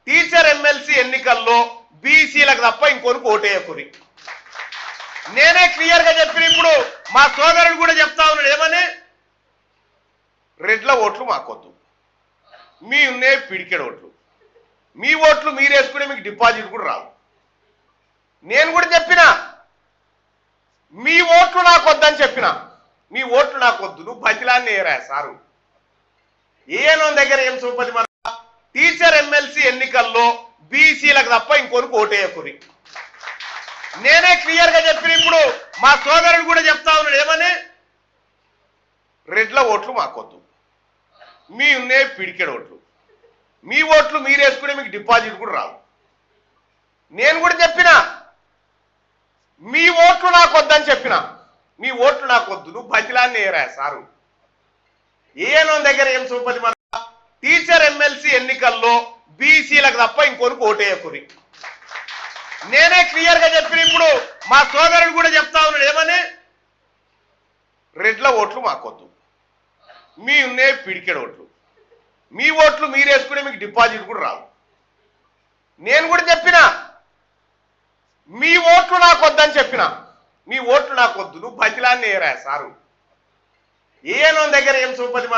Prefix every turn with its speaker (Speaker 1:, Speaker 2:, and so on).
Speaker 1: Teacher MLC ఎన్నికల్లో బీసీలకు తప్ప ఇంకొనికి ఓటేయకురి. నేనే క్లియర్ గా చెప్పిన ఇప్పుడు మా సోదరుడు కూడా చెప్తా ఉన్నాడు ఏమని, రెడ్ల ఓట్లు మాకొద్దు, మీ ఉన్నే పిడికెడ ఓట్లు, మీ ఓట్లు మీరు వేసుకునే మీకు డిపాజిట్ కూడా రాదు. నేను కూడా చెప్పిన మీ ఓట్లు నాకొద్దని చెప్పిన, మీ ఓట్లు నాకొద్దు, నువ్వు బతిలాన్ని ఏరా సారు ఏనో దగ్గర ఏం చూపది. మన టీచర్ ఎమ్మెల్సీ ఎన్నికల్లో బీసీలకు తప్ప ఇంకొనికి ఓటేయకురి. నేనే క్లియర్ గా చెప్పిన ఇప్పుడు మా సోదరుడు కూడా చెప్తా ఉన్నాడు ఏమని, రెడ్ల ఓట్లు మాకొద్దు, మీ ఉన్నే పిడికెడ ఓట్లు, మీ ఓట్లు మీరు వేసుకునే మీకు డిపాజిట్ కూడా రాదు. నేను కూడా చెప్పిన మీ ఓట్లు నాకొద్దని చెప్పిన, మీ ఓట్లు నాకొద్దు, నువ్వు బతిలాన్ని ఏరా సారు ఏనో దగ్గర ఏం చూపది. మన టీచర్ ఎమ్మెల్సీ ఎన్నికల్లో బీసీలకు తప్ప ఇంకొనికి ఓటేయకురి. నేనే క్లియర్ గా చెప్పిన ఇప్పుడు మా సోదరుడు కూడా చెప్తా ఉన్నాడు ఏమని, రెడ్ల ఓట్లు మాకొద్దు, మీ ఉన్నే పిడికెడ ఓట్లు, మీ ఓట్లు మీరు వేసుకునే మీకు డిపాజిట్ కూడా రాదు. నేను కూడా చెప్పిన మీ ఓట్లు నాకొద్దని చెప్పిన, మీ ఓట్లు నాకొద్దు, నువ్వు బతిలాన్ని ఏరా సారు ఏనో దగ్గర ఏం చూపది.